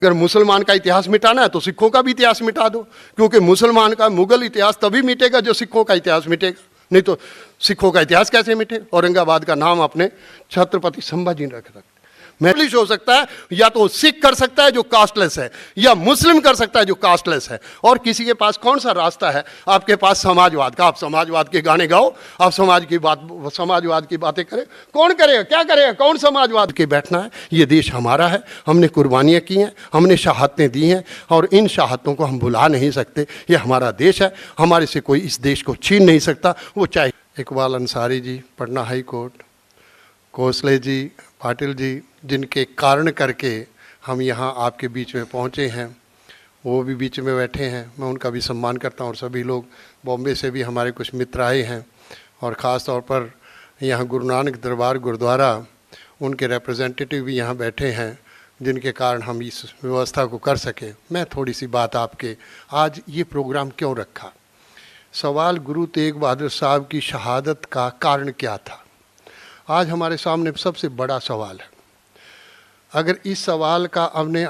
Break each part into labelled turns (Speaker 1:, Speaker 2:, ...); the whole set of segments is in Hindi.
Speaker 1: अगर मुसलमान का इतिहास मिटाना है तो सिखों का भी इतिहास मिटा दो, क्योंकि मुसलमान का मुगल इतिहास तभी मिटेगा जो सिखों का इतिहास मिटेगा, नहीं तो सिखों का इतिहास कैसे मिटे। औरंगाबाद का नाम आपने छत्रपति संभाजी ने रखा। महलिश हो सकता है, या तो सिख कर सकता है जो कास्टलेस है, या मुस्लिम कर सकता है जो कास्टलेस है, और किसी के पास कौन सा रास्ता है आपके पास समाजवाद का। आप समाजवाद के गाने गाओ, आप समाजवाद की बातें करें, कौन करेगा, क्या करेगा, कौन समाजवाद के बैठना है। ये देश हमारा है, हमने कुर्बानियां की हैं, हमने शहादतें दी हैं, और इन शहादतों को हम भुला नहीं सकते। ये हमारा देश है, हमारे से कोई इस देश को छीन नहीं सकता, वो चाहे इकबाल अंसारी जी पटना हाई कोर्ट, कोसले जी, पाटिल जी, जिनके कारण करके हम यहाँ आपके बीच में पहुँचे हैं, वो भी बीच में बैठे हैं, मैं उनका भी सम्मान करता हूँ। और सभी लोग, बॉम्बे से भी हमारे कुछ मित्र आए हैं, और ख़ास तौर पर यहाँ गुरु नानक दरबार गुरुद्वारा, उनके रिप्रेजेंटेटिव भी यहाँ बैठे हैं, जिनके कारण हम इस व्यवस्था को कर सके। मैं थोड़ी सी बात आपके, आज ये प्रोग्राम क्यों रखा, सवाल गुरु तेग बहादुर साहब की शहादत का कारण क्या था, आज हमारे सामने सबसे बड़ा सवाल है। अगर इस सवाल का हमने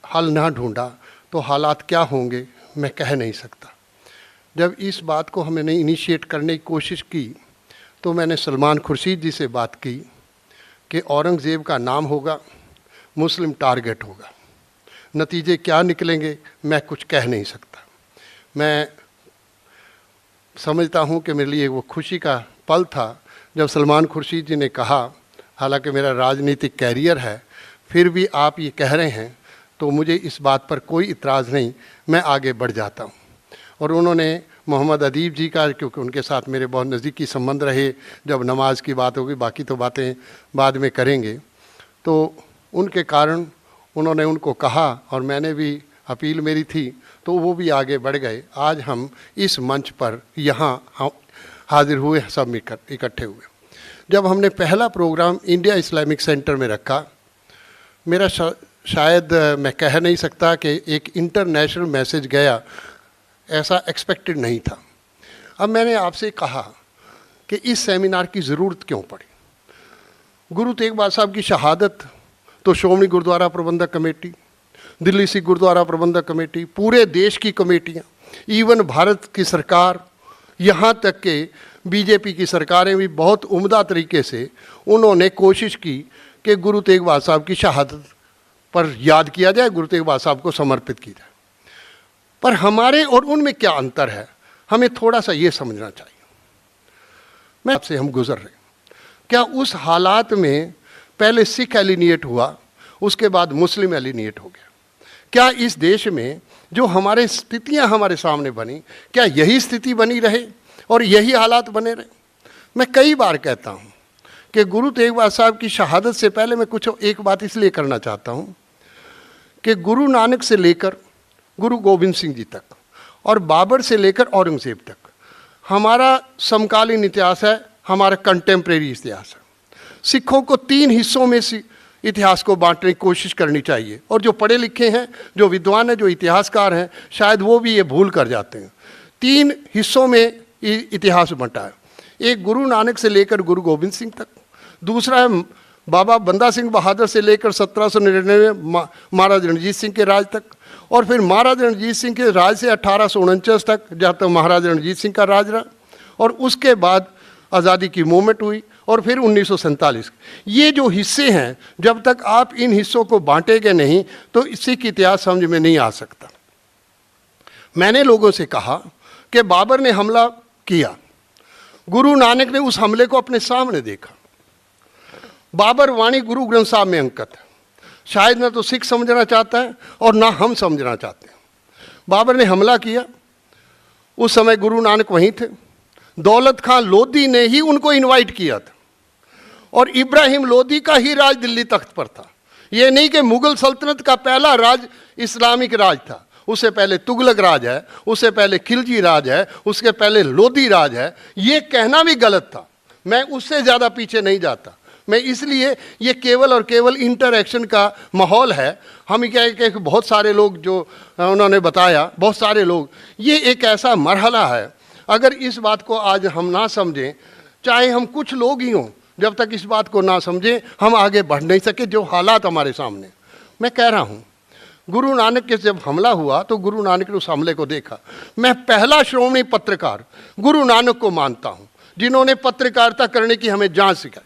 Speaker 1: हल ना ढूंढा तो हालात क्या होंगे मैं कह नहीं सकता। जब इस बात को हमने इनिशिएट करने की कोशिश की तो मैंने सलमान खुर्शीद जी से बात की कि औरंगज़ेब का नाम होगा, मुस्लिम टारगेट होगा, नतीजे क्या निकलेंगे मैं कुछ कह नहीं सकता। मैं समझता हूँ कि मेरे लिए वो खुशी का पल था जब सलमान खुर्शीद जी ने कहा, हालांकि मेरा राजनीतिक कैरियर है, फिर भी आप ये कह रहे हैं तो मुझे इस बात पर कोई इतराज़ नहीं, मैं आगे बढ़ जाता हूँ। और उन्होंने मोहम्मद अदीब जी का, क्योंकि उनके साथ मेरे बहुत नज़दीकी संबंध रहे, जब नमाज की बात होगी, बाकी तो बातें बाद में करेंगे, तो उनके कारण उन्होंने उनको कहा, और मैंने भी अपील मेरी थी, तो वो भी आगे बढ़ गए। आज हम इस मंच पर यहाँ हाजिर हुए, सब इकट्ठे हुए। जब हमने पहला प्रोग्राम इंडिया इस्लामिक सेंटर में रखा, मेरा शायद मैं कह नहीं सकता कि एक इंटरनेशनल मैसेज गया, ऐसा एक्सपेक्टेड नहीं था। अब मैंने आपसे कहा कि इस सेमिनार की ज़रूरत क्यों पड़ी। गुरु तेग बहादुर साहब की शहादत तो श्रोमणी गुरुद्वारा प्रबंधक कमेटी, दिल्ली सिख गुरुद्वारा प्रबंधक कमेटी, पूरे देश की कमेटियाँ, इवन भारत की सरकार, यहाँ तक के बीजेपी की सरकारें भी बहुत उम्दा तरीके से उन्होंने कोशिश की कि गुरु तेग बहादुर साहब की शहादत पर याद किया जाए, गुरु तेग बहादुर साहब को समर्पित किया जाए। पर हमारे और उनमें क्या अंतर है, हमें थोड़ा सा ये समझना चाहिए। मैं आपसे हम गुजर रहे, क्या उस हालात में पहले सिख एलिनिएट हुआ, उसके बाद मुस्लिम एलिनिएट हो गया? क्या इस देश में जो हमारे स्थितियां हमारे सामने बनी, क्या यही स्थिति बनी रहे और यही हालात बने रहे? मैं कई बार कहता हूं कि गुरु तेग बहादुर साहब की शहादत से पहले मैं कुछ एक बात इसलिए करना चाहता हूं कि गुरु नानक से लेकर गुरु गोविंद सिंह जी तक और बाबर से लेकर औरंगज़ेब तक हमारा समकालीन इतिहास है, हमारा कंटेम्प्रेरी इतिहास है। सिखों को 3 हिस्सों में इतिहास को बांटने की कोशिश करनी चाहिए, और जो पढ़े लिखे हैं, जो विद्वान हैं, जो इतिहासकार हैं, शायद वो भी ये भूल कर जाते हैं। 3 हिस्सों में इतिहास बंटा है। एक गुरु नानक से लेकर गुरु गोविंद सिंह तक, दूसरा है बाबा बंदा सिंह बहादुर से लेकर 1799 महाराज रणजीत सिंह के राज तक, और फिर महाराज रणजीत सिंह के राज से 1849 तक, जहाँ तक महाराज रणजीत सिंह का राज रहा, और उसके बाद आज़ादी की मूवमेंट हुई, और फिर 1947। ये जो हिस्से हैं, जब तक आप इन हिस्सों को बांटेंगे नहीं तो सिख इतिहास समझ में नहीं आ सकता। मैंने लोगों से कहा कि बाबर ने हमला किया, गुरु नानक ने उस हमले को अपने सामने देखा। बाबर वाणी गुरु ग्रंथ साहब में अंकित है, शायद ना तो सिख समझना चाहता है और ना हम समझना चाहते हैं। बाबर ने हमला किया, उस समय गुरु नानक वहीं थे, दौलत खां लोधी ने ही उनको इनवाइट किया था, और इब्राहिम लोधी का ही राज दिल्ली तख्त पर था। ये नहीं कि मुगल सल्तनत का पहला राज इस्लामिक राज था, उससे पहले तुगलक राज है, उससे पहले खिलजी राज है, उसके पहले लोधी राज है। ये कहना भी गलत था, मैं उससे ज़्यादा पीछे नहीं जाता। मैं इसलिए ये केवल और केवल इंटरैक्शन का माहौल है। हम क्या है कि बहुत सारे लोग, जो उन्होंने बताया, बहुत सारे लोग, ये एक ऐसा मरहला है, अगर इस बात को आज हम ना समझें, चाहे हम कुछ लोग ही हों, जब तक इस बात को ना समझें हम आगे बढ़ नहीं सके। जो हालात हमारे सामने, मैं कह रहा हूँ, गुरु नानक के जब हमला हुआ तो गुरु नानक ने उस हमले को देखा। मैं पहला श्रोमणी पत्रकार गुरु नानक को मानता हूं, जिन्होंने पत्रकारिता करने की हमें जांच सिखाई।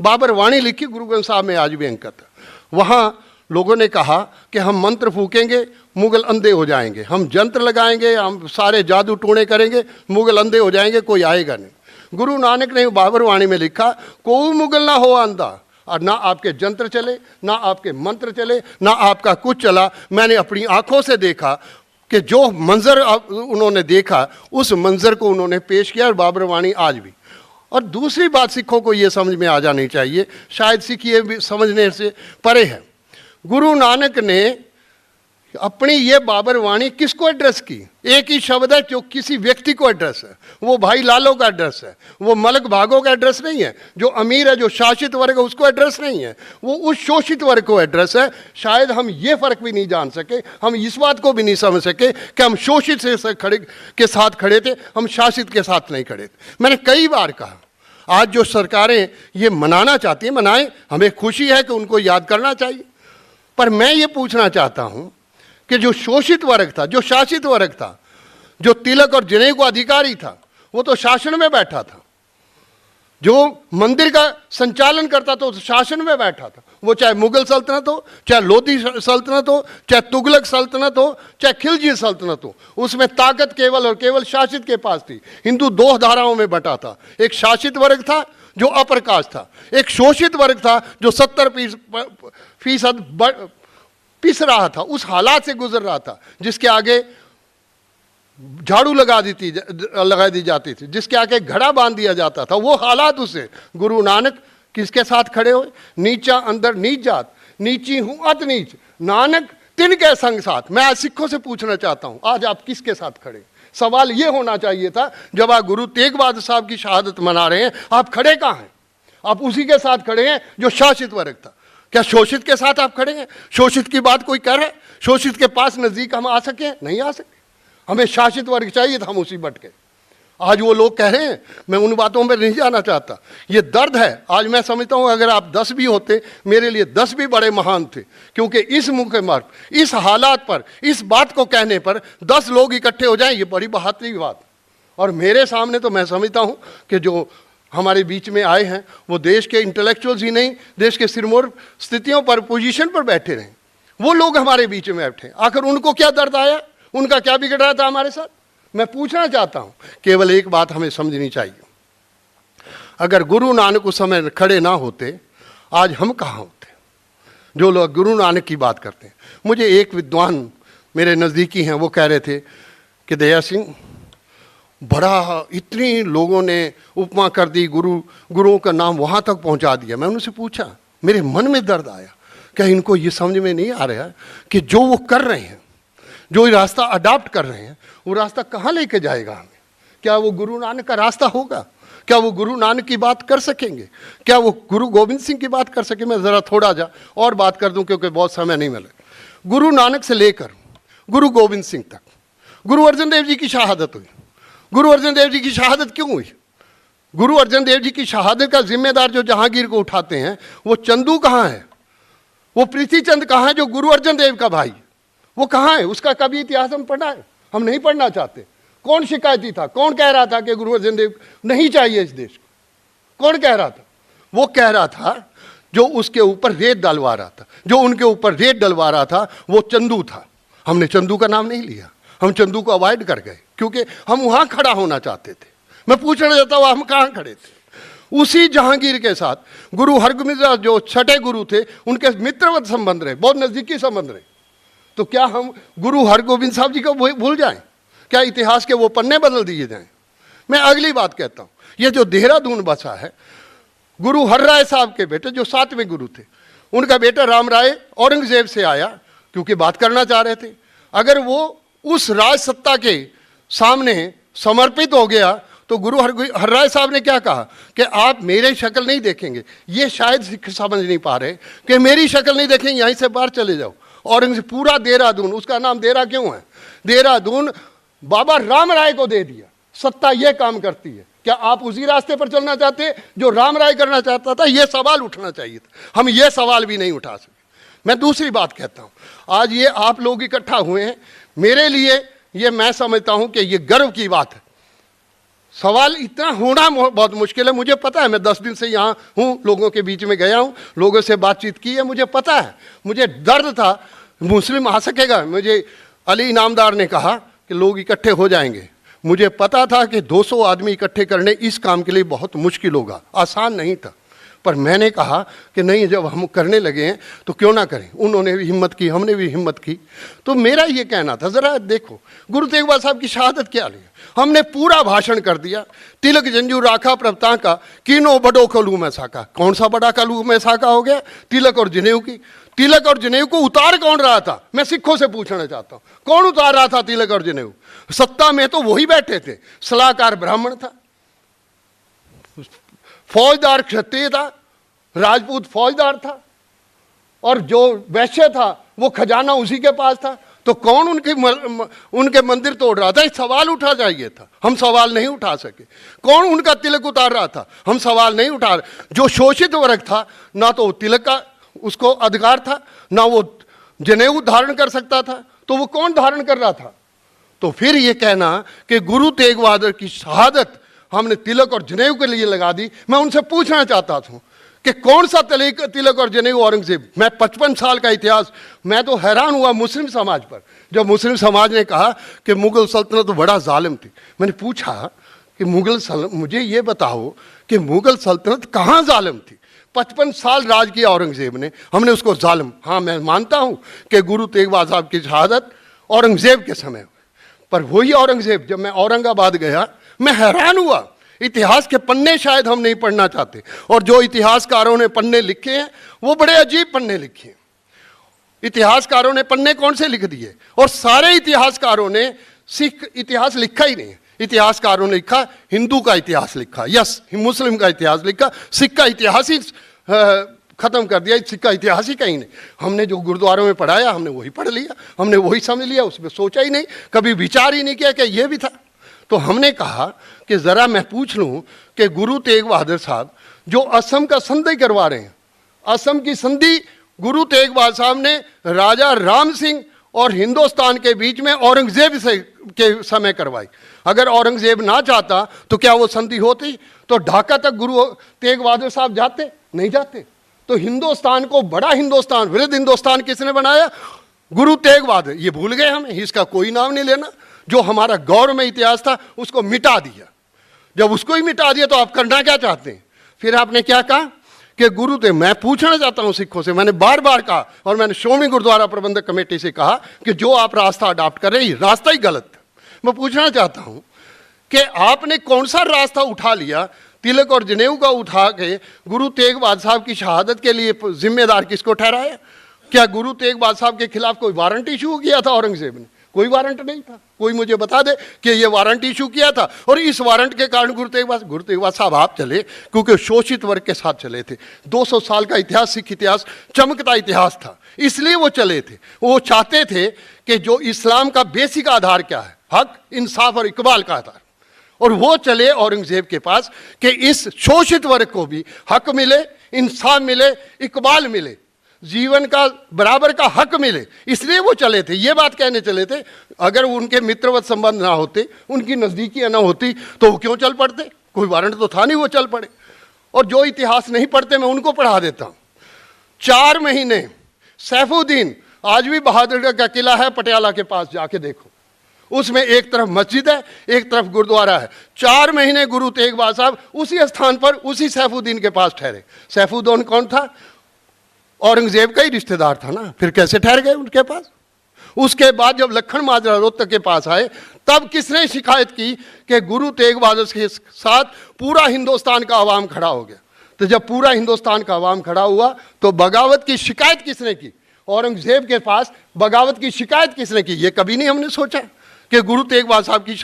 Speaker 1: बाबर वाणी लिखी गुरु ग्रंथ साहब में आज भी अंकित है। वहां लोगों ने कहा कि हम मंत्र फूकेंगे, मुगल अंधे हो जाएंगे, हम यंत्र लगाएंगे, हम सारे जादू टूणे करेंगे, मुगल अंधे हो जाएंगे, कोई आएगा नहीं। गुरु नानक ने बाबर वाणी में लिखा, कोई मुगल ना हो अंधा, और ना आपके यंत्र चले, ना आपके मंत्र चले, ना आपका कुछ चला। मैंने अपनी आंखों से देखा कि जो मंजर उन्होंने देखा उस मंजर को उन्होंने पेश किया, और बाबर वाणी आज भी। और दूसरी बात सिखों को ये समझ में आ जानी चाहिए, शायद सिख ये भी समझने से परे है। गुरु नानक ने अपनी ये बाबर वाणी किसको एड्रेस की? एक ही शब्द है जो किसी व्यक्ति को एड्रेस है, वो भाई लालो का एड्रेस है, वो मलक भागो का एड्रेस नहीं है। जो अमीर है, जो शासित वर्ग है, उसको एड्रेस नहीं है, वो उस शोषित वर्ग को एड्रेस है। शायद हम ये फर्क भी नहीं जान सके, हम इस बात को भी नहीं समझ सके कि हम शोषित से खड़े के साथ खड़े थे, हम शासित के साथ नहीं खड़े थे। मैंने कई बार कहा, आज जो सरकारें ये मनाना चाहती हैं मनाएं, हमें खुशी है कि उनको याद करना चाहिए। पर मैं ये पूछना चाहता हूं कि जो शोषित वर्ग था, जो शासित वर्ग था, जो तिलक और जनेऊ को अधिकारी था, वो तो शासन में बैठा था। जो मंदिर का संचालन करता था, तो शासन में बैठा था। वो चाहे मुगल सल्तनत हो, चाहे लोधी सल्तनत हो, चाहे तुगलक सल्तनत हो, चाहे खिलजी सल्तनत हो, उसमें ताकत केवल और केवल शासित के पास थी। हिंदू दो धाराओं में बटा था, एक शासित वर्ग था जो अप्रकाश था, एक शोषित वर्ग था जो 70% पिस रहा था, उस हालात से गुजर रहा था, जिसके आगे झाड़ू लगा दी जाती थी, जिसके आगे घड़ा बांध दिया जाता था। वो हालात उसे गुरु नानक किसके साथ खड़े हुए? नीचा अंदर नीच जात, नीची हूं अत नीच, नानक तिनके संग साथ। मैं आज सिखों से पूछना चाहता हूं, आज आप किसके साथ खड़े? सवाल ये होना चाहिए था, जब आप गुरु तेग बहादुर साहब की शहादत मना रहे हैं, आप खड़े कहां हैं? आप उसी के साथ खड़े हैं जो शासित वर्ग था। क्या शोषित के साथ आप खड़े हैं? शोषित की बात कोई कर रहा है? शोषित के पास नजदीक हम आ सके? नहीं आ सके। हमें शासित वर्ग चाहिए था, हम उसी बटके। आज वो लोग कह रहे हैं, मैं उन बातों में नहीं जाना चाहता। ये दर्द है। आज मैं समझता हूं अगर आप 10 भी होते, मेरे लिए 10 भी बड़े महान थे, क्योंकि इस मुख्य मार्ग, इस हालात पर, इस बात को कहने पर 10 लोग इकट्ठे हो जाएं, ये बड़ी बहादुरी की बात। और मेरे सामने तो मैं समझता हूं कि जो हमारे बीच में आए हैं वो देश के इंटेलेक्चुअल्स ही नहीं, देश के सिरमौर स्थितियों पर, पोजीशन पर बैठे रहे। वो लोग हमारे बीच में बैठे, आखिर उनको क्या दर्द आया? उनका क्या बिगड़ रहा था हमारे साथ? मैं पूछना चाहता हूं, केवल एक बात हमें समझनी चाहिए, अगर गुरु नानक उस समय खड़े ना होते, आज हम कहाँ होते? जो लोग गुरु नानक की बात करते हैं, मुझे एक विद्वान मेरे नज़दीकी हैं, वो कह रहे थे कि दया सिंह, बड़ा इतनी लोगों ने उपमा कर दी, गुरुओं का नाम वहाँ तक पहुँचा दिया। मैं उनसे पूछा, मेरे मन में दर्द आया, क्या इनको ये समझ में नहीं आ रहा कि जो वो कर रहे हैं, जो ये रास्ता अडॉप्ट कर रहे हैं, वो रास्ता कहाँ लेके जाएगा हमें? क्या वो गुरु नानक का रास्ता होगा? क्या वो गुरु नानक की बात कर सकेंगे? क्या वो गुरु गोविंद सिंह की बात कर सके? मैं ज़रा थोड़ा और बात कर दूं, क्योंकि बहुत समय नहीं मिले। गुरु नानक से लेकर गुरु गोविंद सिंह तक गुरु अर्जन देव जी की शहादत हुई। गुरु अर्जन देव जी की शहादत क्यों हुई? गुरु अर्जन देव जी की शहादत का जिम्मेदार जो जहांगीर को उठाते हैं, वो चंदू कहाँ है? वो पृथ्वी चंद कहाँ है जो गुरु अर्जन देव का भाई? वो कहाँ है? उसका कभी इतिहास हम पढ़ा है? हम नहीं पढ़ना चाहते। कौन शिकायती था? कौन कह रहा था कि गुरु अर्जन देव नहीं चाहिए इस देश को? कौन कह रहा था? वो कह रहा था जो उसके ऊपर रेत डलवा रहा था, जो उनके ऊपर रेत डलवा रहा था, वो चंदू था। हमने चंदू का नाम नहीं लिया, हम चंदू को अवॉइड कर गए, क्योंकि हम वहां खड़ा होना चाहते थे। मैं पूछना चाहता हूं, हम कहां खड़े थे? उसी जहांगीर के साथ गुरु हरगोबिंद साहब जो छठे गुरु थे, उनके मित्रवत संबंध रहे, बहुत नजदीकी संबंध रहे। तो क्या हम गुरु हरगोबिंद साहब जी को भूल जाएं? क्या इतिहास के वो पन्ने बदल दिए जाएं? मैं अगली बात कहता हूं, ये जो देहरादून बसा है, गुरु हर राय साहब के बेटे जो 7वें गुरु थे, उनका बेटा राम राय औरंगजेब से आया, क्योंकि बात करना चाह रहे थे। अगर वो उस राज सत्ता के सामने समर्पित हो गया, तो गुरु हर राय साहब ने क्या कहा कि आप मेरी शक्ल नहीं देखेंगे। ये शायद सिख समझ नहीं पा रहे कि मेरी शक्ल नहीं देखेंगे, यहीं से बाहर चले जाओ। औरंगजेब पूरा देहरादून, उसका नाम देहरा क्यों है? देहरादून बाबा राम राय को दे दिया। सत्ता ये काम करती है। क्या आप उसी रास्ते पर चलना चाहते जो राम राय करना चाहता था? यह सवाल उठना चाहिए था। हम ये सवाल भी नहीं उठा सके। मैं दूसरी बात कहता हूँ, आज ये आप लोग इकट्ठा हुए हैं, मेरे लिए ये मैं समझता हूँ कि ये गर्व की बात है। सवाल इतना होना बहुत मुश्किल है, मुझे पता है, मैं 10 दिन से यहाँ हूँ, लोगों के बीच में गया हूँ, लोगों से बातचीत की है, मुझे पता है, मुझे दर्द था मुस्लिम आ सकेगा। मुझे अली इनामदार ने कहा कि लोग इकट्ठे हो जाएंगे, मुझे पता था कि 200 आदमी इकट्ठे करने इस काम के लिए बहुत मुश्किल होगा, आसान नहीं था, पर मैंने कहा कि नहीं, जब हम करने लगे हैं तो क्यों ना करें। उन्होंने भी हिम्मत की, हमने भी हिम्मत की। तो मेरा ये कहना था, ज़रा देखो गुरु तेग बहादुर साहब की शहादत क्या ली, हमने पूरा भाषण कर दिया, तिलक जंजू राखा प्रभता का, किनो बड़ो कलू में साका। कौन सा बड़ा कलू में साका हो गया? तिलक और जनेऊ की। तिलक और जनेऊ को उतार कौन रहा था? मैं सिखों से पूछना चाहता हूँ, कौन उतार रहा था तिलक और जनेऊ? सत्ता में तो वही बैठे थे, सलाहकार ब्राह्मण था, फौजदार क्षत्रिय था, राजपूत फौजदार था, और जो वैश्य था वो खजाना उसी के पास था। तो कौन उनके मंदिर तोड़ रहा था? एक सवाल उठा चाहिए था, हम सवाल नहीं उठा सके। कौन उनका तिलक उतार रहा था? हम सवाल नहीं उठा रहे। जो शोषित वर्ग था, ना तो तिलक का उसको अधिकार था, ना वो जनेऊ धारण कर सकता था, तो वो कौन धारण कर रहा था? तो फिर ये कहना कि गुरु तेग बहादुर की शहादत हमने तिलक और जनेऊ के लिए लगा दी। मैं उनसे पूछना चाहता था कि कौन सा तिलक और जनेऊ औरंगजेब? मैं 55 साल का इतिहास, मैं तो हैरान हुआ मुस्लिम समाज पर, जब मुस्लिम समाज ने कहा कि मुगल सल्तनत तो बड़ा जालिम थी। मैंने पूछा कि मुझे ये बताओ कि मुगल सल्तनत कहाँ जालिम थी? 55 साल राज किया औरंगजेब ने, हमने उसको जालिम? हाँ, मैं मानता हूँ कि गुरु तेग बहादुर साहब की शहादत औरंगजेब के समय, पर वही औरंगजेब, जब मैं औरंगाबाद गया मैं हैरान हुआ। इतिहास के पन्ने शायद हम नहीं पढ़ना चाहते, और जो इतिहासकारों ने पन्ने लिखे हैं वो बड़े अजीब पन्ने लिखे हैं। इतिहासकारों ने पन्ने कौन से लिख दिए? और सारे इतिहासकारों ने सिख इतिहास लिखा ही नहीं है। इतिहासकारों ने लिखा हिंदू का इतिहास लिखा, यस, मुस्लिम का इतिहास लिखा, सिख का इतिहास ही खत्म कर दिया। सिख का इतिहास ही कहीं नहीं। हमने जो गुरुद्वारों में पढ़ाया हमने वही पढ़ लिया, हमने वही समझ लिया, उसमें सोचा ही नहीं, कभी विचार ही नहीं किया कि ये भी था। तो हमने कहा कि ज़रा मैं पूछ लूँ कि गुरु तेग बहादुर साहब जो असम का संधि करवा रहे हैं, असम की संधि गुरु तेग बहादुर साहब ने राजा राम सिंह और हिंदुस्तान के बीच में औरंगजेब से के समय करवाई। अगर औरंगजेब ना चाहता तो क्या वो संधि होती? तो ढाका तक गुरु तेग बहादुर साहब जाते? नहीं जाते। तो हिंदुस्तान को बड़ा हिंदुस्तान, वृद्ध हिंदुस्तान किसने बनाया? गुरु तेग बहादुर। ये भूल गए हमें, इसका कोई नाम नहीं लेना। जो हमारा गौरवमय इतिहास था उसको मिटा दिया। जब उसको ही मिटा दिया तो आप करना क्या चाहते हैं? फिर आपने क्या कहा कि गुरु तेग, मैं पूछना चाहता हूं सिखों से, मैंने बार बार कहा, और मैंने श्रोमणी गुरुद्वारा प्रबंधक कमेटी से कहा कि जो आप रास्ता अडॉप्ट कर रहे हैं रास्ता ही गलत है। मैं पूछना चाहता हूं कि आपने कौन सा रास्ता उठा लिया? तिलक और जनेऊ का उठा के गुरु तेग बहादुर साहब की शहादत के लिए जिम्मेदार किसको ठहराया? क्या गुरु तेग बहादुर साहब के खिलाफ कोई वारंट इशू किया था औरंगजेब ने? कोई वारंट नहीं था। कोई मुझे बता दे कि ये वारंट इशू किया था, और इस वारंट के कारण गुरु तेग बहादुर साहब आप चले, क्योंकि शोषित वर्ग के साथ चले थे। 200 साल का इतिहास, सिख इतिहास चमकता इतिहास था, इसलिए वो चले थे। वो चाहते थे कि जो इस्लाम का बेसिक आधार क्या है, हक, इंसाफ और इकबाल का आधार, और वो चले औरंगजेब के पास कि इस शोषित वर्ग को भी हक मिले, इंसाफ मिले, इकबाल मिले, जीवन का बराबर का हक मिले, इसलिए वो चले थे। ये बात कहने चले थे। अगर उनके मित्रवत संबंध ना होते, उनकी नज़दीकियाँ ना होती, तो वो क्यों चल पड़ते? कोई वारंट तो था नहीं, वो चल पड़े। और जो इतिहास नहीं पढ़ते मैं उनको पढ़ा देता हूँ। 4 महीने सैफुद्दीन, आज भी बहादुरगढ़ का किला है पटियाला के पास, जाके देखो, उसमें एक तरफ मस्जिद है, एक तरफ गुरुद्वारा है। 4 महीने गुरु तेग बहादुर साहब उसी स्थान पर, उसी सैफुद्दीन के पास ठहरे। सैफुद्दीन कौन था? औरंगजेब का ही रिश्तेदार था ना, फिर कैसे ठहर गए उनके पास? उसके बाद जब लखन माजरा रोहतक के पास आए, तब किसने शिकायत की कि गुरु तेग बहादुर के साथ पूरा हिंदुस्तान का अवाम खड़ा हो गया? तो जब पूरा हिंदुस्तान का अवाम खड़ा हुआ तो बगावत की शिकायत किसने की? औरंगजेब के पास बगावत की शिकायत किसने की? ये कभी नहीं हमने सोचा कि गुरु तेग बहादुर साहब की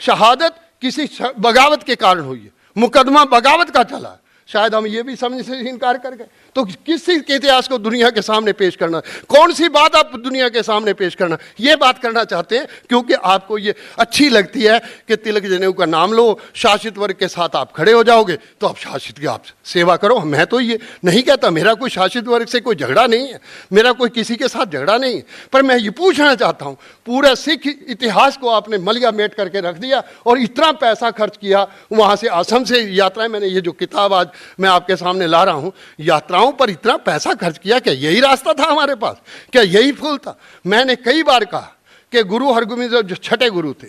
Speaker 1: शहादत किसी बगावत के कारण हुई है। मुकदमा बगावत का चला, शायद हम ये भी समझने से इनकार कर गए। तो किसी के इतिहास को दुनिया के सामने पेश करना, कौन सी बात आप दुनिया के सामने पेश करना, ये बात करना चाहते हैं क्योंकि आपको ये अच्छी लगती है कि तिलक जनेऊ का नाम लो, शासित वर्ग के साथ आप खड़े हो जाओगे तो आप शासित की आप सेवा करो। मैं तो ये नहीं कहता, मेरा कोई शासित वर्ग से कोई झगड़ा नहीं है, मेरा कोई किसी के साथ झगड़ा नहीं है, पर मैं ये पूछना चाहता हूँ, पूरा सिख इतिहास को आपने मलिया मेट करके रख दिया और इतना पैसा खर्च किया, वहाँ से असम से यात्राएं, मैंने ये जो किताब आज मैं आपके सामने ला रहा हूँ, यात्राओं पर इतना पैसा खर्च किया, क्या यही रास्ता था हमारे पास, क्या यही फूल था? मैंने कई बार कहा कि गुरु हरगोबिंद जो छठे गुरु थे,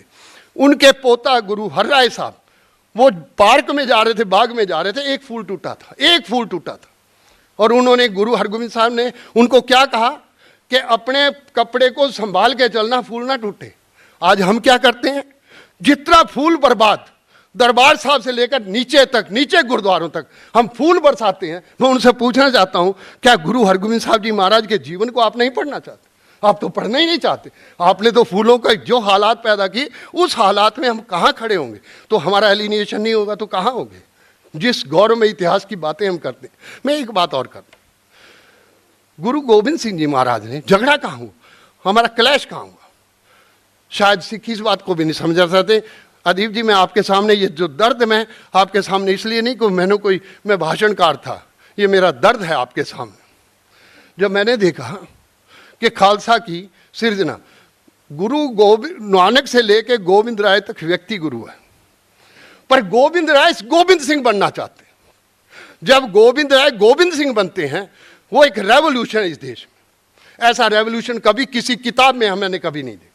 Speaker 1: उनके पोता गुरु हरराय साहब, वो पार्क में जा रहे थे, बाग में जा रहे थे, एक फूल टूटा था, एक फूल टूटा था, और उन्होंने गुरु हरगोबिंद साहब ने उनको क्या कहा कि अपने कपड़े को संभाल के चलना, फूल ना टूटे। आज हम क्या करते हैं, जितना फूल बर्बाद, दरबार साहब से लेकर नीचे तक, नीचे गुरुद्वारों तक हम फूल बरसाते हैं। मैं उनसे पूछना चाहता हूं, क्या गुरु हरगोबिंद साहब जी महाराज के जीवन को आप नहीं पढ़ना चाहते? आप तो पढ़ना ही नहीं चाहते। आपने तो फूलों का जो हालात पैदा किए, उस हालात में हम कहाँ खड़े होंगे? तो हमारा एलिनेशन नहीं होगा तो कहाँ होंगे? जिस गौरव में इतिहास की बातें हम करते हैं। मैं एक बात और करता, गुरु गोविंद सिंह जी महाराज ने झगड़ा कहाँ हुआ, हमारा क्लैश कहाँ हुआ? शायद सिख इस बात को भी नहीं समझ सकते। अदीप जी, मैं आपके सामने ये जो दर्द, मैं आपके सामने इसलिए नहीं कि मैं भाषणकार था, ये मेरा दर्द है आपके सामने। जब मैंने देखा कि खालसा की सिरजना, गुरु गोविंद नानक से लेकर गोविंद राय तक व्यक्ति गुरु है, पर गोविंद राय गोविंद सिंह बनना चाहते हैं। जब गोविंद राय गोविंद सिंह बनते हैं, वो एक रेवोल्यूशन है इस देश में। ऐसा रेवोल्यूशन कभी किसी किताब में हमने कभी नहीं देखा।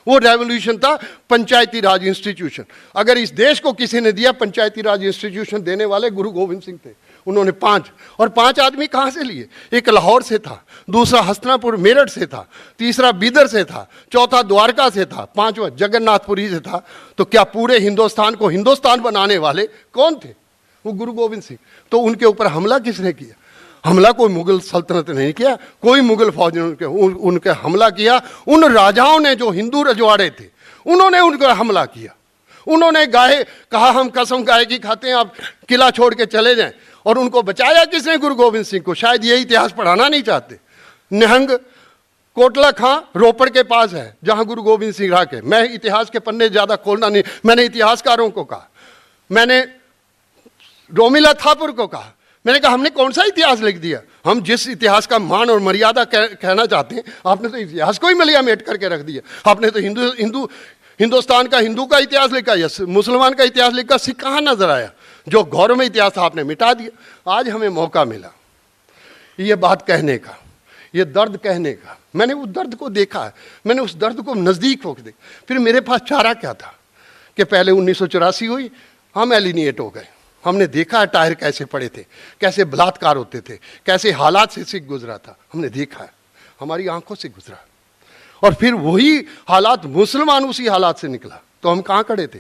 Speaker 1: वो रेवोल्यूशन था पंचायती राज इंस्टीट्यूशन। अगर इस देश को किसी ने दिया पंचायती राज इंस्टीट्यूशन देने वाले गुरु गोविंद सिंह थे। उन्होंने 5 आदमी कहाँ से लिए? एक लाहौर से था, दूसरा हस्तिनापुर मेरठ से था, तीसरा बीदर से था, चौथा द्वारका से था, 5वां जगन्नाथपुरी से था। तो क्या पूरे हिंदुस्तान को हिंदुस्तान बनाने वाले कौन थे? वो गुरु गोविंद सिंह। तो उनके ऊपर हमला किसने किया? हमला कोई मुगल सल्तनत ने नहीं किया, कोई मुगल फौज ने उनके हमला किया। उन राजाओं ने जो हिंदू रजवाड़े थे, उन्होंने उनको हमला किया। उन्होंने कहा हम कसम गाय की खाते हैं, आप किला छोड़ के चले जाएं। और उनको बचाया किसने? गुरु गोविंद सिंह को। शायद ये इतिहास पढ़ाना नहीं चाहते। निहंग कोटला खां रोपड़ के पास है, जहां गुरु गोविंद सिंह रहा के। मैं इतिहास के पन्ने ज्यादा खोलना नहीं, मैंने इतिहासकारों को कहा, मैंने रोमिला थापुर को कहा, मैंने कहा हमने कौन सा इतिहास लिख दिया? हम जिस इतिहास का मान और मर्यादा कहना चाहते हैं, आपने तो इतिहास को ही मलिया मेट करके रख दिया। आपने तो हिंदुस्तान का हिंदू का इतिहास लिखा या मुसलमान का इतिहास लिखा, सिख कहाँ नजर आया? जो गौरव में इतिहास था आपने मिटा दिया। आज हमें मौका मिला ये बात कहने का, ये दर्द कहने का। मैंने उस दर्द को देखा है, मैंने उस दर्द को नजदीक होकर देखा। फिर मेरे पास चारा क्या था कि पहले 1984 हुई, हम एलिनिएट हो गए। हमने देखा है टायर कैसे पड़े थे, कैसे बलात्कार होते थे, कैसे हालात से सिख गुजरा था। हमने देखा है, हमारी आंखों से गुजरा। और फिर वही हालात, मुसलमान उसी हालात से निकला। तो हम कहाँ खड़े थे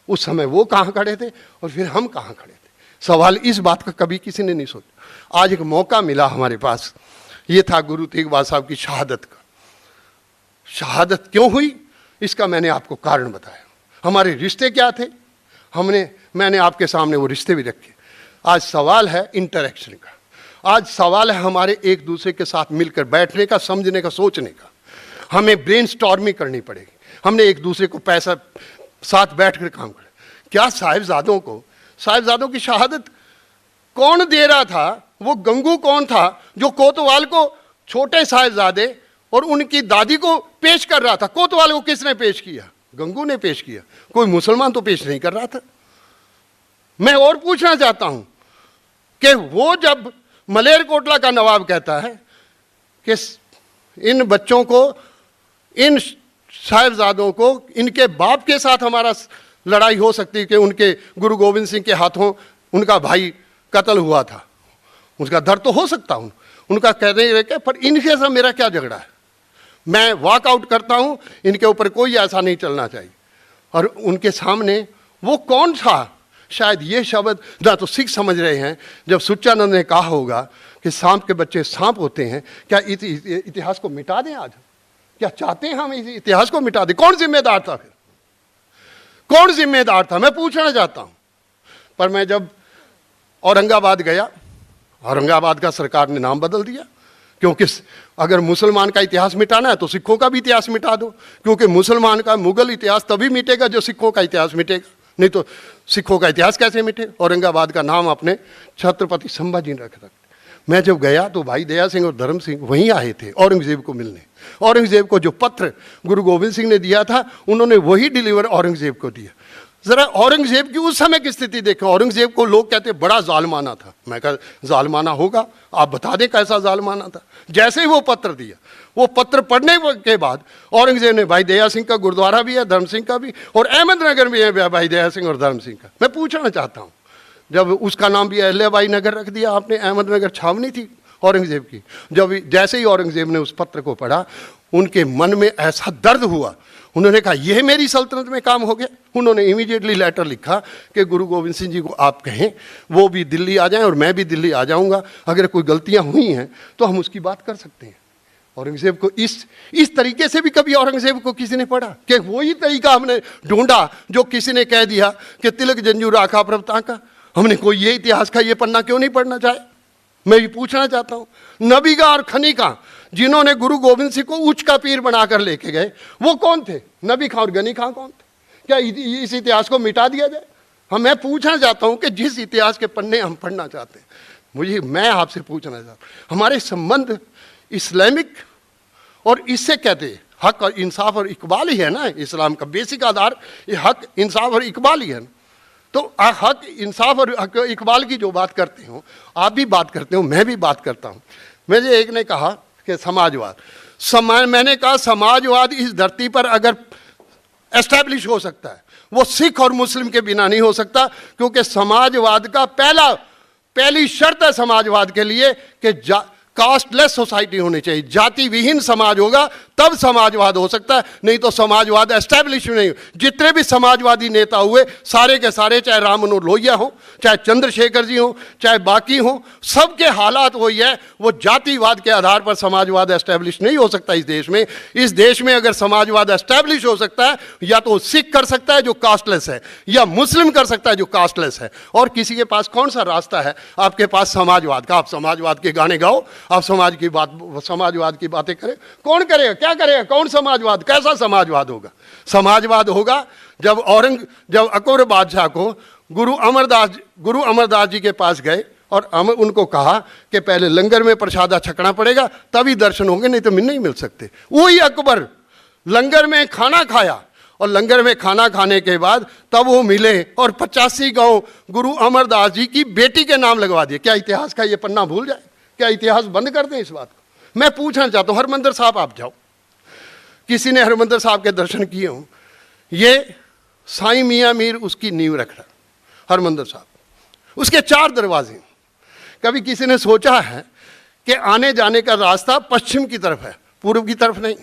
Speaker 1: उस समय? वो कहाँ खड़े थे और फिर हम कहाँ खड़े थे? सवाल इस बात का कभी किसी ने नहीं सोचा। आज एक मौका मिला हमारे पास, ये था गुरु तेग बहादुर साहब की शहादत का। शहादत क्यों हुई, इसका मैंने आपको कारण बताया। हमारे रिश्ते क्या थे, मैंने आपके सामने वो रिश्ते भी रखे। आज सवाल है इंटरेक्शन का, आज सवाल है हमारे एक दूसरे के साथ मिलकर बैठने का, समझने का, सोचने का। हमें ब्रेनस्टॉर्मिंग करनी पड़ेगी। हमने एक दूसरे को पैसा साथ बैठकर काम करें। क्या साहिबजादों की शहादत कौन दे रहा था? वो गंगू कौन था जो कोतवाल को छोटे साहिबजादे और उनकी दादी को पेश कर रहा था? कोतवाल को किसने पेश किया? गंगू ने पेश किया। कोई मुसलमान तो पेश नहीं कर रहा था। मैं और पूछना चाहता हूं कि वो जब मलेरकोटला का नवाब कहता है कि इन बच्चों को, इन साहिबजादों को, इनके बाप के साथ हमारा लड़ाई हो सकती है कि उनके गुरु गोविंद सिंह के हाथों उनका भाई कत्ल हुआ था, उसका दर्द तो हो सकता हूं। उनका कहने रहे पर इनके साथ मेरा क्या झगड़ा है? मैं वॉकआउट करता हूं, इनके ऊपर कोई ऐसा नहीं चलना चाहिए। और उनके सामने वो कौन था? शायद ये शब्द ना तो सिख समझ रहे हैं। जब सुच्चानंद ने कहा होगा कि सांप के बच्चे सांप होते हैं, क्या इतिहास को मिटा दें? आज क्या चाहते हैं हम इतिहास को मिटा दें? कौन जिम्मेदार था फिर? कौन जिम्मेदार था? मैं पूछना चाहता हूं। पर मैं जब औरंगाबाद गया औरंगाबाद का सरकार ने नाम बदल दिया, क्योंकि अगर मुसलमान का इतिहास मिटाना है तो सिखों का भी इतिहास मिटा दो, क्योंकि मुसलमान का मुगल इतिहास तभी मिटेगा जो सिखों का इतिहास मिटेगा, नहीं तो सिखों का इतिहास कैसे मिटे। औरंगाबाद का नाम अपने छत्रपति संभाजी ने रखा। मैं जब गया तो भाई दया सिंह और धर्म सिंह वहीं आए थे औरंगजेब को मिलने। औरंगजेब को जो पत्र गुरु गोविंद सिंह ने दिया था उन्होंने वही डिलीवर औरंगजेब को दिया। जरा औरंगजेब की उस समय की स्थिति देखें। औरंगजेब को लोग कहते बड़ा जालमाना था। मैं कहा जालमाना होगा, आप बता दें कैसा जालमाना था। जैसे ही वो पत्र दिया, वो पत्र पढ़ने के बाद औरंगजेब ने भाई दया सिंह का गुरुद्वारा भी है, धर्म सिंह का भी, और अहमदनगर भी है भाई दया सिंह और धर्म सिंह का। मैं पूछना चाहता हूँ, जब उसका नाम भी अहल्याबाई नगर रख दिया आपने, अहमदनगर छावनी थी औरंगजेब की। जब जैसे ही औरंगजेब ने उस पत्र को पढ़ा, उनके मन में ऐसा दर्द हुआ, उन्होंने कहा यह मेरी सल्तनत में काम हो गया। उन्होंने इमीडिएटली लेटर लिखा कि गुरु गोविंद सिंह जी को आप कहें वो भी दिल्ली आ जाएं और मैं भी दिल्ली आ जाऊंगा। अगर कोई गलतियां हुई हैं तो हम उसकी बात कर सकते हैं। औरंगजेब को इस तरीके से भी कभी औरंगजेब को किसी ने पढ़ा कि वही तरीका हमने ढूंढा जो किसी ने कह दिया कि तिलक जंजू राखा प्रभता का। हमने कोई ये इतिहास का ये पन्ना क्यों नहीं पढ़ना चाहे। मैं ये पूछना चाहता हूँ, नबीगा और खनीका जिन्होंने गुरु गोविंद सिंह को उच्च का पीर बनाकर लेके गए, वो कौन थे? नबी खां और गनी खां कौन थे? क्या इस इतिहास को मिटा दिया जाए? मैं पूछना चाहता हूँ कि जिस इतिहास के पन्ने हम पढ़ना चाहते हैं, मैं आपसे पूछना चाहता हूँ, हमारे संबंध इस्लामिक और इससे कहते हैं हक और इंसाफ और इकबाल ही है ना। इस्लाम का बेसिक आधार ये हक इंसाफ और इकबाल ही है ना। तो हक इंसाफ और हक इकबाल की जो बात करते हो, आप भी बात करते हो, मैं भी बात करता हूँ। मुझे एक ने कहा कि समाजवाद, मैंने कहा समाजवाद इस धरती पर अगर एस्टैब्लिश हो सकता है वो सिख और मुस्लिम के बिना नहीं हो सकता, क्योंकि समाजवाद का पहली शर्त है समाजवाद के लिए कि कास्टलेस सोसाइटी होनी चाहिए। जाति विहीन समाज होगा तब समाजवाद हो सकता है, नहीं तो समाजवाद एस्टैब्लिश नहीं। जितने भी समाजवादी नेता हुए सारे के सारे, चाहे राम मनोहर लोहिया हो, चाहे चंद्रशेखर जी हो, चाहे बाकी हो, सबके हालात वही है। वो जातिवाद के आधार पर समाजवाद एस्टैब्लिश नहीं हो सकता इस देश में। इस देश में अगर समाजवाद एस्टैब्लिश हो सकता है, या तो सिख कर सकता है जो कास्टलेस है, या मुस्लिम कर सकता है जो कास्टलेस है। और किसी के पास कौन सा रास्ता है आपके पास समाजवाद का? आप समाजवाद के गाने गाओ, आप समाजवाद की बातें करें, कौन करेगा? क्या करेगा? कौन समाजवाद? कैसा समाजवाद होगा? समाजवाद होगा जब अकबर बादशाह को गुरु अमरदास जी के पास गए और उनको कहा कि पहले लंगर में प्रसादा छकना पड़ेगा तभी दर्शन होंगे, नहीं तो नहीं मिल सकते। वही अकबर लंगर में खाना खाया और लंगर में खाना खाने के बाद तब वो मिले और 85 गांव गुरु अमरदास जी की बेटी के नाम लगवा दिए। क्या इतिहास का ये पन्ना भूल जाए? क्या इतिहास बंद कर दें इस बात को? मैं पूछना चाहता हूं, हरमंदिर साहब आप जाओ, किसी ने हरमंदिर साहब के दर्शन किए हों, ये साईं मियां मीर उसकी नींव रख रहा हरमंदिर साहब, उसके 4 दरवाजे। कभी किसी ने सोचा है कि आने जाने का रास्ता पश्चिम की तरफ है, पूर्व की तरफ नहीं?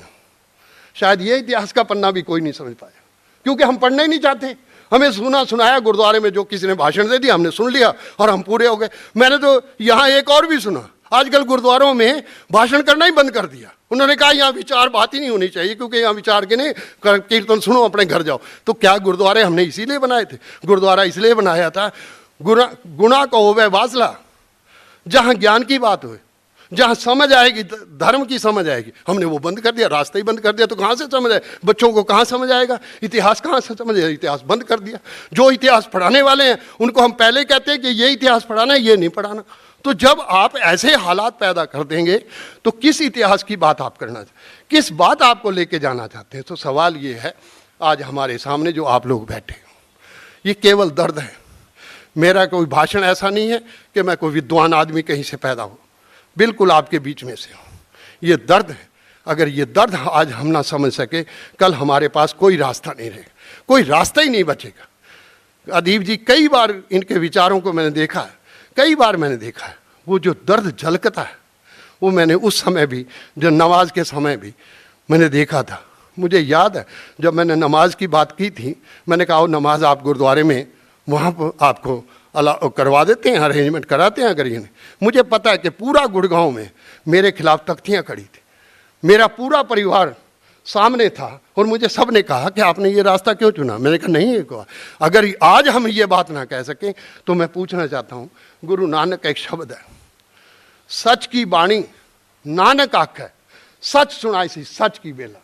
Speaker 1: शायद ये इतिहास का पन्ना भी कोई नहीं समझ पाया, क्योंकि हम पढ़ना ही नहीं चाहते। हमें सुनाया गुरुद्वारे में जो किसी ने भाषण दे दिया, हमने सुन लिया और हम पूरे हो गए। मैंने तो यहाँ एक और भी सुना, आजकल गुरुद्वारों में भाषण करना ही बंद कर दिया। उन्होंने कहा यहाँ विचार बात ही नहीं होनी चाहिए, क्योंकि यहाँ विचार के नहीं, कीर्तन सुनो अपने घर जाओ। तो क्या गुरुद्वारे हमने इसीलिए बनाए थे? गुरुद्वारा इसलिए बनाया था गुना को होवे वासला, जहाँ ज्ञान की बात हो, जहाँ समझ आएगी, धर्म की समझ आएगी। हमने वो बंद कर दिया, रास्ता ही बंद कर दिया, तो कहाँ से समझ आए? बच्चों को कहाँ समझ आएगा? इतिहास कहाँ से समझ आएगा? इतिहास बंद कर दिया। जो इतिहास पढ़ाने वाले हैं उनको हम पहले कहते हैं कि ये इतिहास पढ़ाना है, ये नहीं पढ़ाना। तो जब आप ऐसे हालात पैदा कर देंगे तो किस इतिहास की बात आप करना चाहते, किस बात आपको लेके जाना चाहते हैं? तो सवाल ये है, आज हमारे सामने जो आप लोग बैठे हैं, ये केवल दर्द है। मेरा कोई भाषण ऐसा नहीं है कि मैं कोई विद्वान आदमी कहीं से पैदा हूँ, बिल्कुल आपके बीच में से हूँ। ये दर्द है। अगर ये दर्द आज हम ना समझ सके, कल हमारे पास कोई रास्ता नहीं रहेगा, कोई रास्ता ही नहीं बचेगा। अदीब जी, कई बार इनके विचारों को मैंने देखा है, कई बार मैंने देखा है। वो जो दर्द झलकता है वो मैंने उस समय भी, जो नमाज के समय भी मैंने देखा था। मुझे याद है जब मैंने नमाज की बात की थी, मैंने कहा वो नमाज आप गुरुद्वारे में वहाँ पर आपको अलाउ करवा देते हैं, अरेंजमेंट कराते हैं अगर ये नहीं। मुझे पता है कि पूरा गुड़गांव में मेरे खिलाफ तख्तियाँ खड़ी थी, मेरा पूरा परिवार सामने था और मुझे सब ने कहा कि आपने ये रास्ता क्यों चुना? मैंने कहा नहीं, अगर आज हम ये बात ना कह सकें तो मैं पूछना चाहता हूँ, गुरु नानक का एक शब्द है, सच की बाणी नानक आखे, सच सुनाई सी सच की बेला।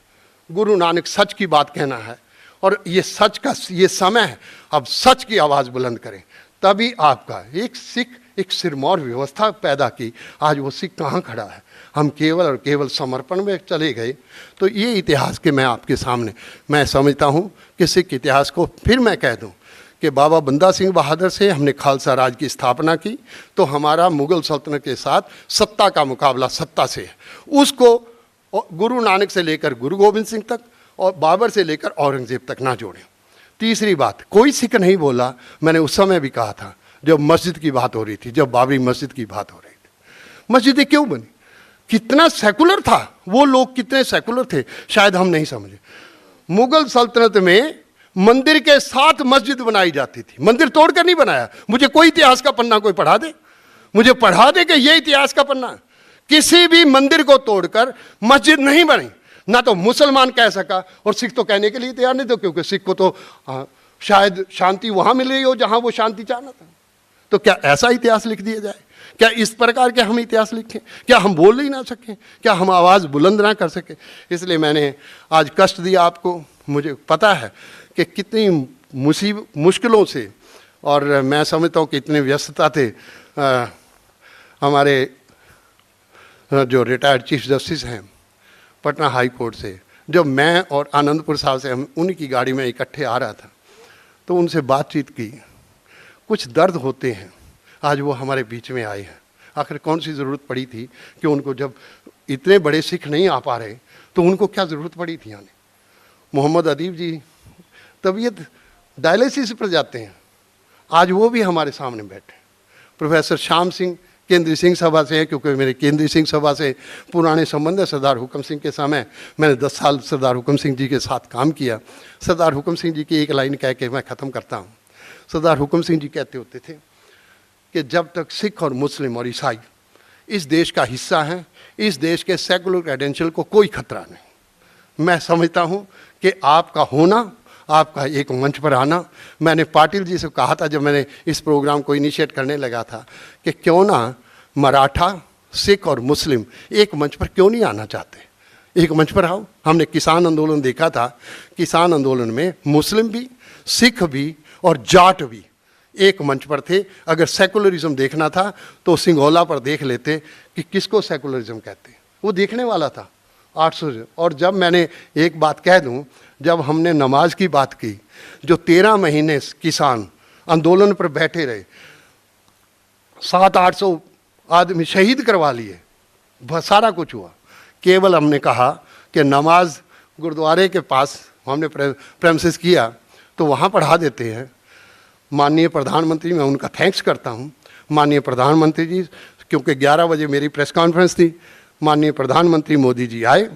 Speaker 1: गुरु नानक सच की बात कहना है और ये सच का ये समय है, अब सच की आवाज़ बुलंद करें, तभी आपका एक सिख एक सिरमौर व्यवस्था पैदा की। आज वो सिख कहाँ खड़ा है? हम केवल और केवल समर्पण में चले गए। तो ये इतिहास के मैं आपके सामने मैं समझता हूँ कि सिख इतिहास को फिर मैं कह दूँ कि बाबा बंदा सिंह बहादुर से हमने खालसा राज की स्थापना की, तो हमारा मुग़ल सल्तनत के साथ सत्ता का मुकाबला सत्ता से है। उसको गुरु नानक से लेकर गुरु गोविंद सिंह तक और बाबर से लेकर औरंगजेब तक ना जोड़ें। तीसरी बात, कोई सिख नहीं बोला, मैंने उस समय भी कहा था जब मस्जिद की बात हो रही थी, जब बाबरी मस्जिद की बात हो रही थी, मस्जिदें क्यों बनी? कितना सेकुलर था वो लोग, कितने सेकुलर थे, शायद हम नहीं समझे। मुग़ल सल्तनत में मंदिर के साथ मस्जिद बनाई जाती थी, मंदिर तोड़कर नहीं बनाया। मुझे कोई इतिहास का पन्ना कोई पढ़ा दे, मुझे पढ़ा दे कि ये इतिहास का पन्ना। किसी भी मंदिर को तोड़कर मस्जिद नहीं बनी, ना तो मुसलमान कह सका और सिख तो कहने के लिए तैयार नहीं थे, क्योंकि सिख को तो शायद शांति वहां मिल रही हो जहां वो शांति चाहना था। तो क्या ऐसा इतिहास लिख दिया जाए? क्या इस प्रकार के हम इतिहास लिखें? क्या हम बोल ही ना सकें? क्या हम आवाज़ बुलंद ना कर सकें? इसलिए मैंने आज कष्ट दिया आपको। मुझे पता है कि कितनी मुश्किलों से, और मैं समझता हूँ कि इतने व्यस्तता थे हमारे जो रिटायर्ड चीफ जस्टिस हैं पटना हाई कोर्ट से, जब मैं और आनंदपुर साहब से हम उन्हीं की गाड़ी में इकट्ठे आ रहा था, तो उनसे बातचीत की। कुछ दर्द होते हैं, आज वो हमारे बीच में आए हैं। आखिर कौन सी ज़रूरत पड़ी थी कि उनको, जब इतने बड़े सिख नहीं आ पा रहे तो उनको क्या ज़रूरत पड़ी थी आने? मोहम्मद अदीब जी तबीयत डायलिसिस पर जाते हैं, आज वो भी हमारे सामने बैठे। प्रोफेसर श्याम सिंह केंद्रीय सिंह सभा से हैं, क्योंकि मेरे केंद्रीय सिंह सभा से पुराने संबंध है। सरदार हुक्म सिंह के समय मैंने 10 साल सरदार हुक्म सिंह जी के साथ काम किया। सरदार हुक्म सिंह जी की एक लाइन कह के मैं ख़त्म करता हूँ। सरदार हुक्म सिंह जी कहते होते थे कि जब तक सिख और मुस्लिम और ईसाई इस देश का हिस्सा हैं, इस देश के सेकुलर क्रेडेंशियल को कोई खतरा नहीं। मैं समझता हूँ कि आपका होना, आपका एक मंच पर आना, मैंने पाटिल जी से कहा था जब मैंने इस प्रोग्राम को इनिशिएट करने लगा था कि क्यों ना मराठा, सिख और मुस्लिम एक मंच पर क्यों नहीं आना चाहते? एक मंच पर आओ। हमने किसान आंदोलन देखा था, किसान आंदोलन में मुस्लिम भी, सिख भी और जाट भी एक मंच पर थे। अगर सेकुलरिज्म देखना था तो सिंगोला पर देख लेते कि किसको सेकुलरिज्म कहते, वो देखने वाला था 800। और जब मैंने एक बात कह दूं, जब हमने नमाज की बात की, जो 13 महीने किसान आंदोलन पर बैठे रहे, 700-800 आदमी शहीद करवा लिए, सारा कुछ हुआ, केवल हमने कहा कि नमाज गुरुद्वारे के पास हमने प्रेमिसेस किया तो वहाँ पढ़ा देते हैं। माननीय प्रधानमंत्री, मैं उनका थैंक्स करता हूँ, माननीय प्रधानमंत्री जी, क्योंकि 11 बजे मेरी प्रेस कॉन्फ्रेंस थी। माननीय प्रधानमंत्री मोदी जी आए,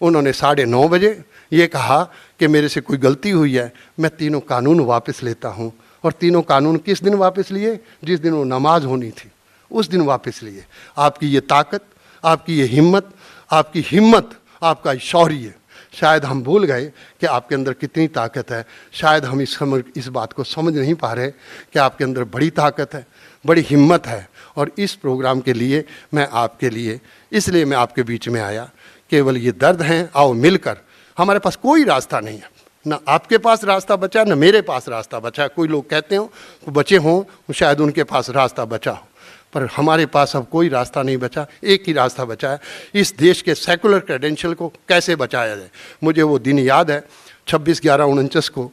Speaker 1: उन्होंने 9:30 बजे ये कहा कि मेरे से कोई गलती हुई है, मैं तीनों कानून वापस लेता हूँ। और तीनों कानून किस दिन वापस लिए? जिस दिन वो नमाज होनी थी, उस दिन वापस लिए। आपकी ये ताकत, आपकी ये हिम्मत, आपका शौर्य, शायद हम भूल गए कि आपके अंदर कितनी ताकत है। शायद हम इस बात को समझ नहीं पा रहे कि आपके अंदर बड़ी ताकत है, बड़ी हिम्मत है। और इस प्रोग्राम के लिए मैं आपके लिए, इसलिए मैं आपके बीच में आया। केवल ये दर्द हैं, आओ मिलकर। हमारे पास कोई रास्ता नहीं है, ना आपके पास रास्ता बचा, ना मेरे पास रास्ता बचा। कोई लोग कहते हो बचे हों, शायद उनके पास रास्ता बचा हो, पर हमारे पास अब कोई रास्ता नहीं बचा। एक ही रास्ता बचा है, इस देश के सेकुलर क्रेडेंशियल को कैसे बचाया जाए। मुझे वो दिन याद है 26/11/49 को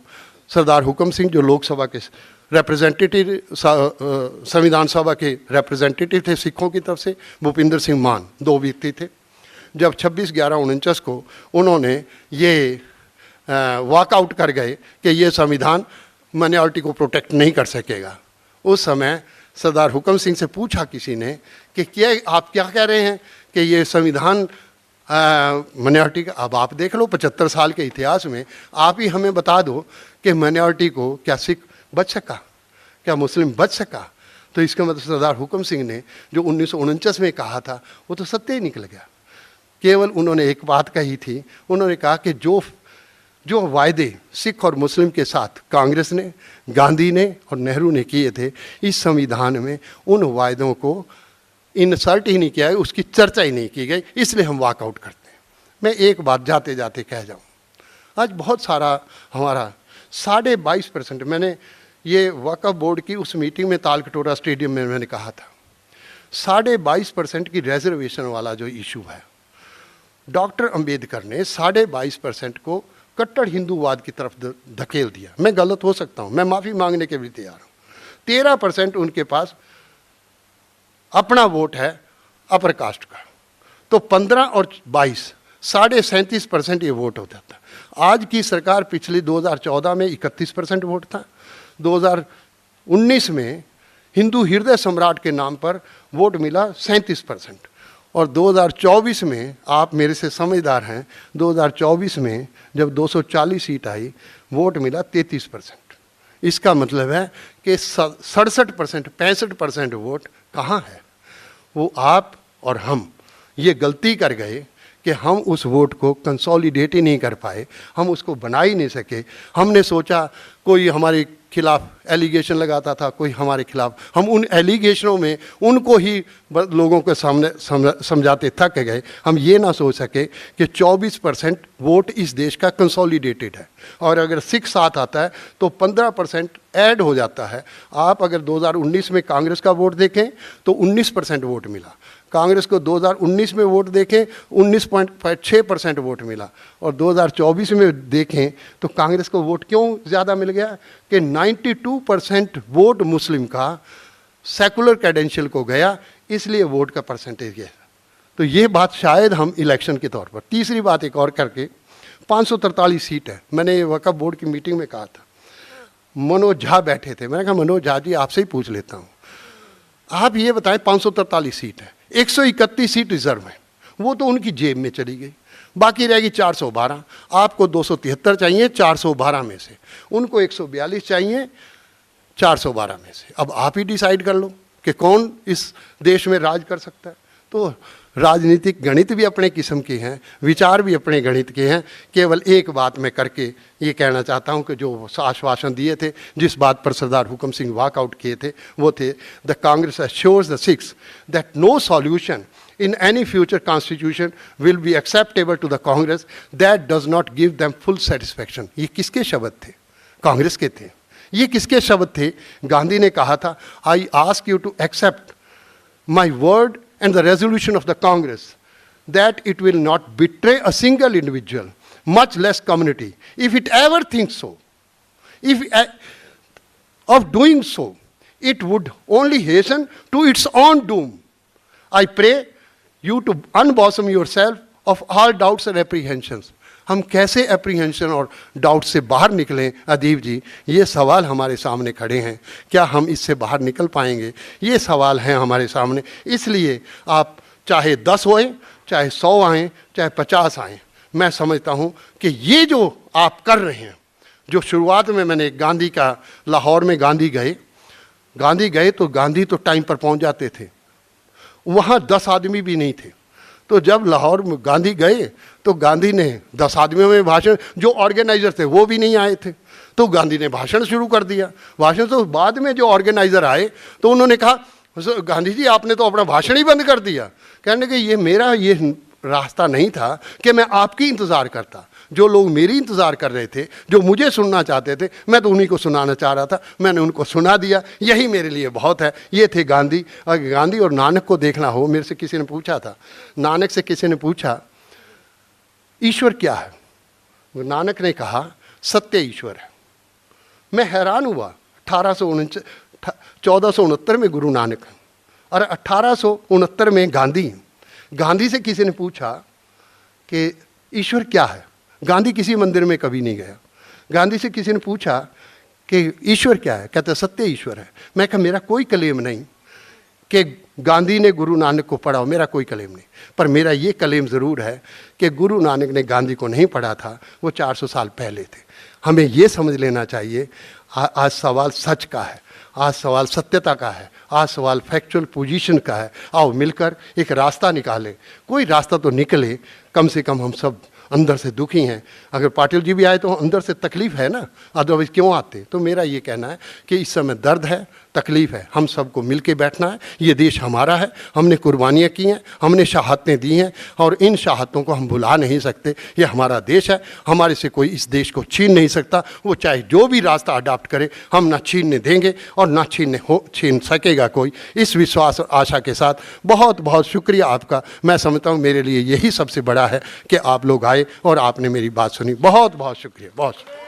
Speaker 1: सरदार हुक्म सिंह, जो लोकसभा के रिप्रेजेंटेटिव, संविधान सभा के रिप्रेजेंटेटिव थे सिखों की तरफ से, भूपिंदर सिंह मान, 2 व्यक्ति थे। जब 26/11/49 को उन्होंने ये वॉकआउट कर गए कि ये संविधान माइनॉरिटी को प्रोटेक्ट नहीं कर सकेगा, उस समय सरदार हुक्म सिंह से पूछा किसी ने कि क्या आप क्या कह रहे हैं कि ये संविधान माइनॉरिटी का। अब आप देख लो 75 साल के इतिहास में आप ही हमें बता दो कि माइनॉरिटी को क्या सिख बच सका, क्या मुस्लिम बच सका। तो इसका मतलब सरदार हुक्म सिंह ने जो 1949 में कहा था वो तो सत्य ही निकल गया। केवल उन्होंने एक बात कही थी, उन्होंने कहा कि जो वायदे सिख और मुस्लिम के साथ कांग्रेस ने, गांधी ने और नेहरू ने किए थे, इस संविधान में उन वायदों को इंसल्ट ही नहीं किया है, उसकी चर्चा ही नहीं की गई, इसलिए हम वॉकआउट करते हैं। मैं एक बात जाते जाते कह जाऊँ, आज बहुत सारा हमारा 22.5%, मैंने ये वक्फ बोर्ड की उस मीटिंग में तालकटोरा स्टेडियम में मैंने कहा था, 22.5% की रिजर्वेशन वाला जो इशू है, डॉक्टर अंबेडकर ने 22.5% को कट्टर हिंदूवाद की तरफ धकेल दिया। मैं गलत हो सकता हूँ, मैं माफ़ी मांगने के लिए तैयार हूँ। 13% उनके पास अपना वोट है अपर कास्ट का, तो 15 और 22 37.5% ये वोट होता था। आज की सरकार पिछली 2014 में 31% वोट था, 2019 में हिंदू हृदय सम्राट के नाम पर वोट मिला 37%, और 2024 में, आप मेरे से समझदार हैं, 2024 में जब 240 सीट आई वोट मिला 33%। इसका मतलब है कि 67% 65% वोट कहाँ है? वो आप और हम ये गलती कर गए कि हम उस वोट को कंसोलिडेट ही नहीं कर पाए, हम उसको बना ही नहीं सके। हमने सोचा कोई हमारे खिलाफ एलिगेशन लगाता था, कोई हमारे खिलाफ, हम उन एलिगेशनों में उनको ही लोगों के सामने समझाते थक गए। हम ये ना सोच सके कि 24% वोट इस देश का कंसोलिडेटेड है, और अगर 6 साथ आता है तो 15% ऐड हो जाता है। आप अगर 2019 में कांग्रेस का वोट देखें तो 19% वोट मिला, कांग्रेस को 2019 में वोट देखें 19.6% वोट मिला, और 2024 में देखें तो कांग्रेस को वोट क्यों ज़्यादा मिल गया कि 92% वोट मुस्लिम का सेकुलर क्रेडेंशियल को गया, इसलिए वोट का परसेंटेज गया। तो ये बात शायद हम इलेक्शन के तौर पर, तीसरी बात एक और करके, 543 सीट है। मैंने वक्फ बोर्ड की मीटिंग में कहा था, मनोज झा बैठे थे, मैंने कहा मनोज झा जी आपसे ही पूछ लेता हूँ, आप ये बताएं 543 सीट है, 131 सीट रिजर्व है, वो तो उनकी जेब में चली गई, बाकी रहेगी 412। आपको 273 चाहिए 412 में से, उनको 142 चाहिए 412 में से। अब आप ही डिसाइड कर लो कि कौन इस देश में राज कर सकता है। तो राजनीतिक गणित भी अपने किस्म के हैं, विचार भी अपने गणित के हैं। केवल एक बात मैं करके ये कहना चाहता हूं कि जो आश्वासन दिए थे, जिस बात पर सरदार हुकम सिंह वॉकआउट किए थे, वो थे the Congress assures the six that no solution in any future constitution will be acceptable to the Congress that does not give them full satisfaction। ये किसके शब्द थे? कांग्रेस के थे। ये किसके शब्द थे? गांधी ने कहा था, I ask you to accept my word and the resolution of the Congress that it will not betray a single individual, much less community, if it ever thinks so. If of doing so, it would only hasten to its own doom. I pray you to unbosom yourself of all doubts and apprehensions। हम कैसे एप्रीहेंशन और डाउट से बाहर निकलें अदीब जी, ये सवाल हमारे सामने खड़े हैं। क्या हम इससे बाहर निकल पाएंगे? ये सवाल हैं हमारे सामने। इसलिए आप चाहे 10 होएं, चाहे 100 आएँ, चाहे 50 आएँ, मैं समझता हूँ कि ये जो आप कर रहे हैं, जो शुरुआत में मैंने गांधी का, लाहौर में गांधी गए तो गांधी तो टाइम पर पहुँच जाते थे, वहाँ 10 आदमी भी नहीं थे। तो जब लाहौर में गांधी गए तो गांधी ने 10 आदमियों में भाषण, जो ऑर्गेनाइजर थे वो भी नहीं आए थे, तो गांधी ने भाषण शुरू कर दिया। भाषण तो बाद में जो ऑर्गेनाइजर आए तो उन्होंने कहा, गांधी जी आपने तो अपना भाषण ही बंद कर दिया। कहने कि ये मेरा ये रास्ता नहीं था कि मैं आपकी इंतज़ार करता, जो लोग मेरी इंतज़ार कर रहे थे, जो मुझे सुनना चाहते थे, मैं तो उन्हीं को सुनाना चाह रहा था, मैंने उनको सुना दिया, यही मेरे लिए बहुत है। ये थे गांधी। अगर गांधी और नानक को देखना हो, मेरे से किसी ने पूछा था, नानक से किसी ने पूछा ईश्वर क्या है, नानक ने कहा सत्य ईश्वर है। मैं हैरान हुआ, 1469 में गुरु नानक और 1869 में गांधी से किसी ने पूछा कि ईश्वर क्या है। गांधी किसी मंदिर में कभी नहीं गया। गांधी से किसी ने पूछा कि ईश्वर क्या है, कहते सत्य ईश्वर है। मैं कहा मेरा कोई क्लेम नहीं कि गांधी ने गुरु नानक को पढ़ा हो, मेरा कोई क्लेम नहीं, पर मेरा ये क्लेम ज़रूर है कि गुरु नानक ने गांधी को नहीं पढ़ा था, वो 400 साल पहले थे। हमें ये समझ लेना चाहिए आज सवाल सच का है, आज सवाल सत्यता का है, आज सवाल फैक्चुअल पोजीशन का है। आओ मिलकर एक रास्ता निकालें, कोई रास्ता तो निकले। कम से कम हम सब अंदर से दुखी हैं। अगर पाटिल जी भी आए तो अंदर से तकलीफ है ना, अदरवाइज क्यों आते। तो मेरा ये कहना है कि इस समय दर्द है, तकलीफ़ है। हम सबको मिल के बैठना है। ये देश हमारा है, हमने कुर्बानियाँ की हैं, हमने शहादतें दी हैं और इन शहादतों को हम भुला नहीं सकते। ये हमारा देश है, हमारे से कोई इस देश को छीन नहीं सकता। वो चाहे जो भी रास्ता अडॉप्ट करे, हम ना छीनने देंगे और ना छीन सकेगा कोई। इस विश्वास और आशा के साथ बहुत बहुत शुक्रिया आपका। मैं समझता हूँ मेरे लिए यही सबसे बड़ा है कि आप लोग आए और आपने मेरी बात सुनी। बहुत बहुत शुक्रिया, बहुत शुक्रिया।